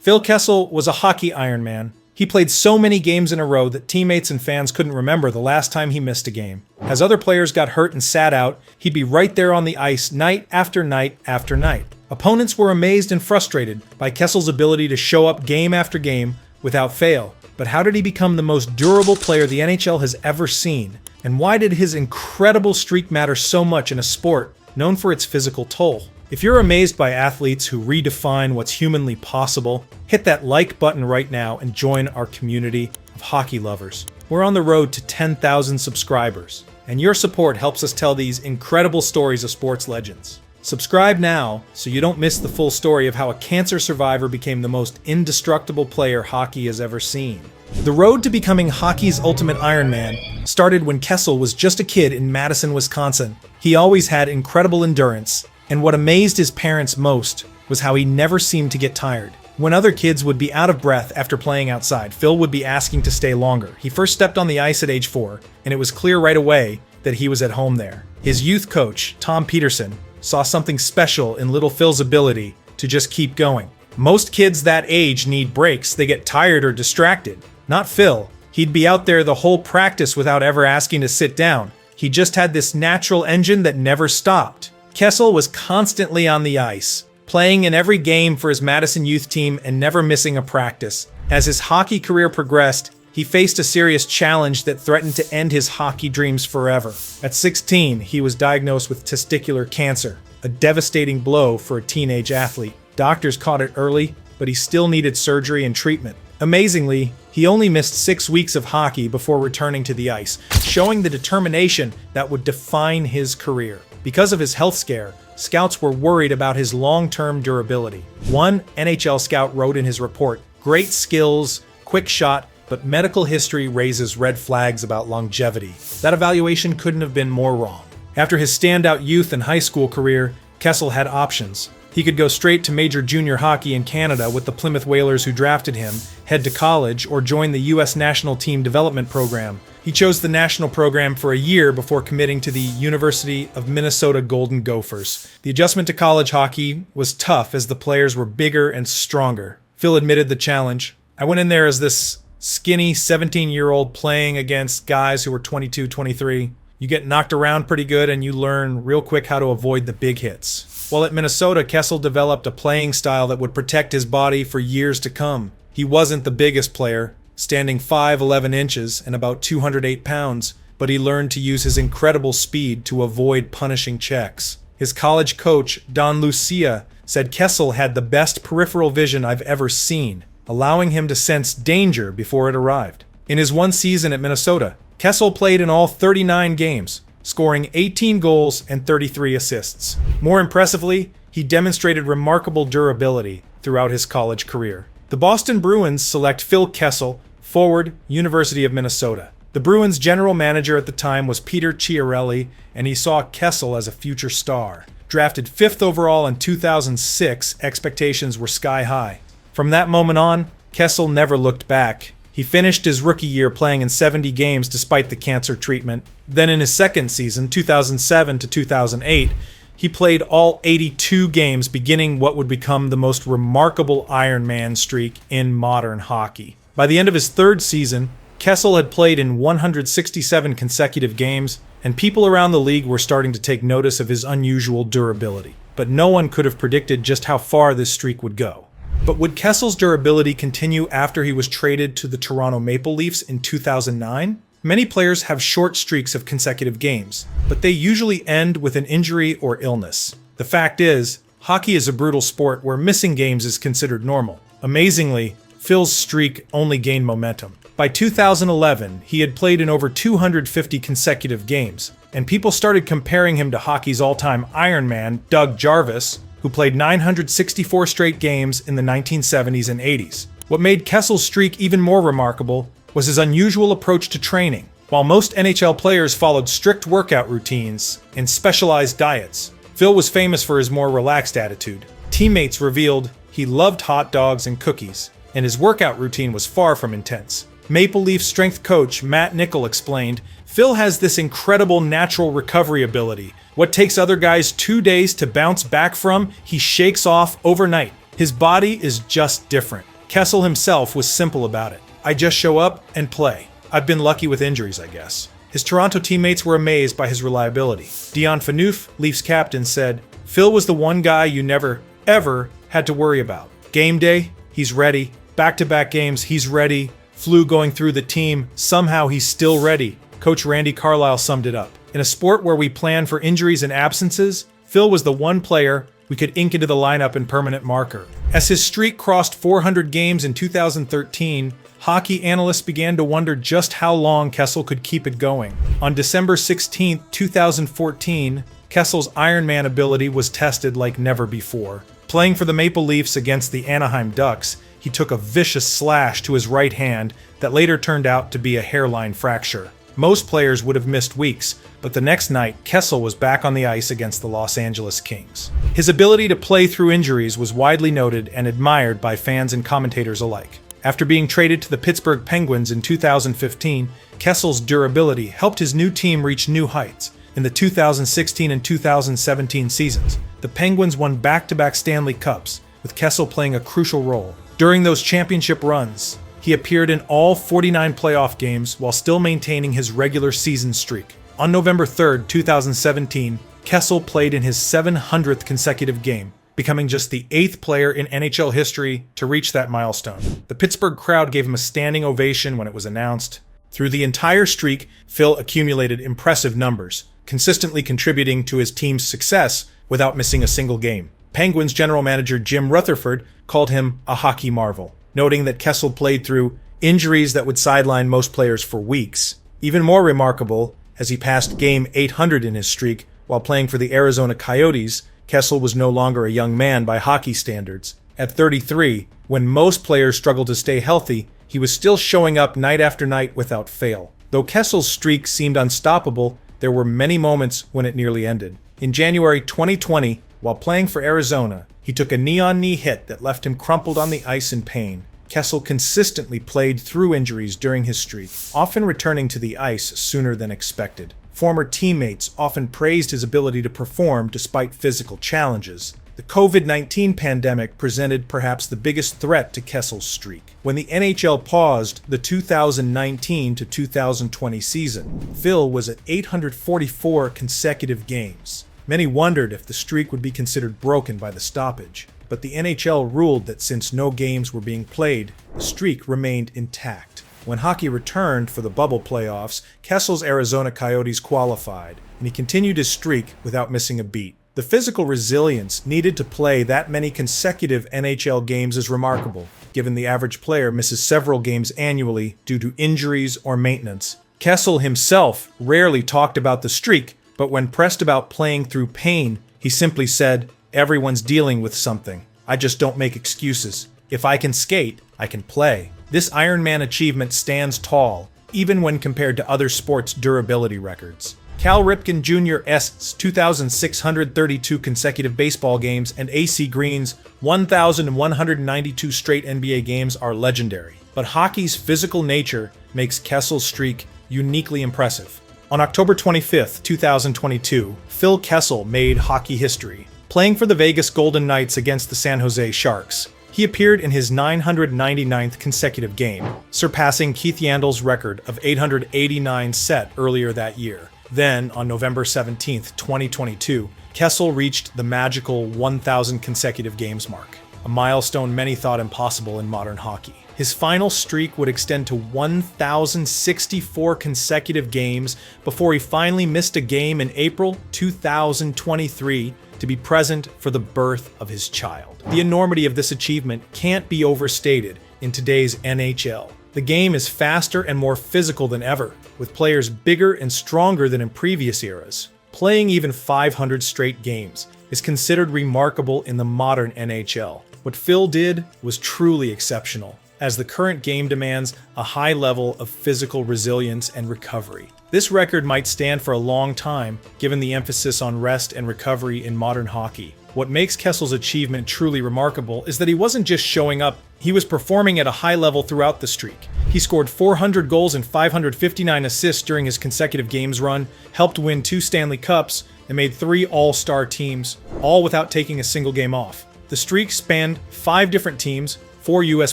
Phil Kessel was a hockey Iron Man. He played so many games in a row that teammates and fans couldn't remember the last time he missed a game. As other players got hurt and sat out, he'd be right there on the ice night after night after night. Opponents were amazed and frustrated by Kessel's ability to show up game after game without fail. But how did he become the most durable player the NHL has ever seen? And why did his incredible streak matter so much in a sport known for its physical toll? If you're amazed by athletes who redefine what's humanly possible, hit that like button right now and join our community of hockey lovers. We're on the road to 10,000 subscribers, and your support helps us tell these incredible stories of sports legends. Subscribe now so you don't miss the full story of how a cancer survivor became the most indestructible player hockey has ever seen. The road to becoming hockey's ultimate Iron Man started when Kessel was just a kid in Madison, Wisconsin. He always had incredible endurance, and what amazed his parents most was how he never seemed to get tired. When other kids would be out of breath after playing outside, Phil would be asking to stay longer. He first stepped on the ice at age 4, and it was clear right away that he was at home there. His youth coach, Tom Peterson, saw something special in little Phil's ability to just keep going. Most kids that age need breaks. They get tired or distracted. Not Phil. He'd be out there the whole practice without ever asking to sit down. He just had this natural engine that never stopped. Kessel was constantly on the ice, playing in every game for his Madison youth team and never missing a practice. As his hockey career progressed, he faced a serious challenge that threatened to end his hockey dreams forever. At 16, he was diagnosed with testicular cancer, a devastating blow for a teenage athlete. Doctors caught it early, but he still needed surgery and treatment. Amazingly, he only missed 6 weeks of hockey before returning to the ice, showing the determination that would define his career. Because of his health scare, scouts were worried about his long-term durability. One NHL scout wrote in his report, "Great skills, quick shot, but medical history raises red flags about longevity." That evaluation couldn't have been more wrong. After his standout youth and high school career, Kessel had options. He could go straight to major junior hockey in Canada with the Plymouth Whalers who drafted him, head to college, or join the U.S. National Team Development Program. He chose the national program for a year before committing to the University of Minnesota Golden Gophers. The adjustment to college hockey was tough as the players were bigger and stronger. Phil admitted the challenge. "I went in there as this skinny 17-year-old playing against guys who were 22, 23. You get knocked around pretty good and you learn real quick how to avoid the big hits." While at Minnesota, Kessel developed a playing style that would protect his body for years to come. He wasn't the biggest player, standing 5'11" inches and about 208 pounds, but he learned to use his incredible speed to avoid punishing checks. His college coach, Don Lucia, said Kessel had the best peripheral vision I've ever seen, allowing him to sense danger before it arrived. In his one season at Minnesota, Kessel played in all 39 games, scoring 18 goals and 33 assists. More impressively, he demonstrated remarkable durability throughout his college career. The Boston Bruins select Phil Kessel, forward, University of Minnesota. The Bruins' general manager at the time was Peter Chiarelli, and he saw Kessel as a future star. Drafted 5th overall in 2006, expectations were sky high. From that moment on, Kessel never looked back. He finished his rookie year playing in 70 games despite the cancer treatment. Then in his second season, 2007 to 2008, he played all 82 games, beginning what would become the most remarkable Iron Man streak in modern hockey. By the end of his third season, Kessel had played in 167 consecutive games, and people around the league were starting to take notice of his unusual durability. But no one could have predicted just how far this streak would go. But would Kessel's durability continue after he was traded to the Toronto Maple Leafs in 2009? Many players have short streaks of consecutive games, but they usually end with an injury or illness. The fact is, hockey is a brutal sport where missing games is considered normal. Amazingly, Phil's streak only gained momentum. By 2011, he had played in over 250 consecutive games, and people started comparing him to hockey's all-time Iron Man, Doug Jarvis, who played 964 straight games in the 1970s and 80s. What made Kessel's streak even more remarkable was his unusual approach to training. While most NHL players followed strict workout routines and specialized diets, Phil was famous for his more relaxed attitude. Teammates revealed he loved hot dogs and cookies, and his workout routine was far from intense. Maple Leaf strength coach Matt Nickel explained, "Phil has this incredible natural recovery ability. What takes other guys 2 days to bounce back from, he shakes off overnight. His body is just different. Kessel himself was simple about it. I just show up and play. I've been lucky with injuries, I guess. His Toronto teammates were amazed by his reliability. Dion Phaneuf, Leafs captain, said, "Phil was the one guy you never, ever had to worry about. Game day, he's ready. Back-to-back games, he's ready. Flu going through the team, somehow he's still ready." Coach Randy Carlyle summed it up. In a sport where we plan for injuries and absences, Phil was the one player we could ink into the lineup and permanent marker. As his streak crossed 400 games in 2013, hockey analysts began to wonder just how long Kessel could keep it going. On December 16, 2014, Kessel's Ironman ability was tested like never before. Playing for the Maple Leafs against the Anaheim Ducks, he took a vicious slash to his right hand that later turned out to be a hairline fracture. Most players would have missed weeks, but the next night, Kessel was back on the ice against the Los Angeles Kings. His ability to play through injuries was widely noted and admired by fans and commentators alike. After being traded to the Pittsburgh Penguins in 2015, Kessel's durability helped his new team reach new heights. In the 2016 and 2017 seasons, the Penguins won back-to-back Stanley Cups, with Kessel playing a crucial role. During those championship runs, he appeared in all 49 playoff games while still maintaining his regular season streak. On November 3, 2017, Kessel played in his 700th consecutive game, becoming just the 8th player in NHL history to reach that milestone. The Pittsburgh crowd gave him a standing ovation when it was announced. Through the entire streak, Phil accumulated impressive numbers, consistently contributing to his team's success without missing a single game. Penguins general manager Jim Rutherford called him a hockey marvel, noting that Kessel played through injuries that would sideline most players for weeks. Even more remarkable, as he passed game 800 in his streak while playing for the Arizona Coyotes, Kessel was no longer a young man by hockey standards. At 33, when most players struggled to stay healthy, he was still showing up night after night without fail. Though Kessel's streak seemed unstoppable, there were many moments when it nearly ended. In January 2020, while playing for Arizona, he took a knee-on-knee hit that left him crumpled on the ice in pain. Kessel consistently played through injuries during his streak, often returning to the ice sooner than expected. Former teammates often praised his ability to perform despite physical challenges. The COVID-19 pandemic presented perhaps the biggest threat to Kessel's streak. When the NHL paused the 2019 to 2020 season, Phil was at 844 consecutive games. Many wondered if the streak would be considered broken by the stoppage, but the NHL ruled that since no games were being played, the streak remained intact. When hockey returned for the bubble playoffs, Kessel's Arizona Coyotes qualified, and he continued his streak without missing a beat. The physical resilience needed to play that many consecutive NHL games is remarkable, given the average player misses several games annually due to injuries or maintenance. Kessel himself rarely talked about the streak, but when pressed about playing through pain, he simply said, "Everyone's dealing with something. I just don't make excuses. If I can skate, I can play." This Ironman achievement stands tall, even when compared to other sports' durability records. Cal Ripken Jr.'s 2,632 consecutive baseball games and AC Green's 1,192 straight NBA games are legendary. But hockey's physical nature makes Kessel's streak uniquely impressive. On October 25, 2022, Phil Kessel made hockey history, playing for the Vegas Golden Knights against the San Jose Sharks. He appeared in his 999th consecutive game, surpassing Keith Yandel's record of 889 set earlier that year. Then, on November 17, 2022, Kessel reached the magical 1,000 consecutive games mark, a milestone many thought impossible in modern hockey. His final streak would extend to 1,064 consecutive games before he finally missed a game in April 2023 to be present for the birth of his child. The enormity of this achievement can't be overstated in today's NHL. The game is faster and more physical than ever, with players bigger and stronger than in previous eras. Playing even 500 straight games is considered remarkable in the modern NHL. What Phil did was truly exceptional, as the current game demands a high level of physical resilience and recovery. This record might stand for a long time, given the emphasis on rest and recovery in modern hockey. What makes Kessel's achievement truly remarkable is that he wasn't just showing up, he was performing at a high level throughout the streak. He scored 400 goals and 559 assists during his consecutive games run, helped win 2 Stanley Cups, and made 3 All-Star teams, all without taking a single game off. The streak spanned 5 different teams, 4 U.S.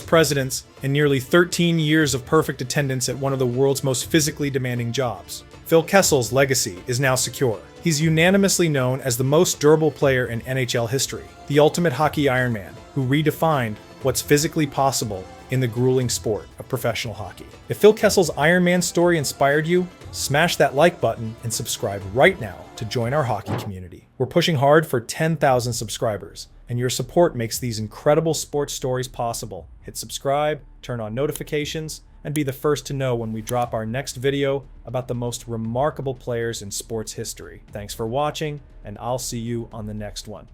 presidents, and nearly 13 years of perfect attendance at one of the world's most physically demanding jobs. Phil Kessel's legacy is now secure. He's unanimously known as the most durable player in NHL history, the ultimate hockey Ironman, who redefined what's physically possible in the grueling sport of professional hockey. If Phil Kessel's Ironman story inspired you, smash that like button and subscribe right now to join our hockey community. We're pushing hard for 10,000 subscribers, and your support makes these incredible sports stories possible. Hit subscribe, turn on notifications, and be the first to know when we drop our next video about the most remarkable players in sports history. Thanks for watching, and I'll see you on the next one.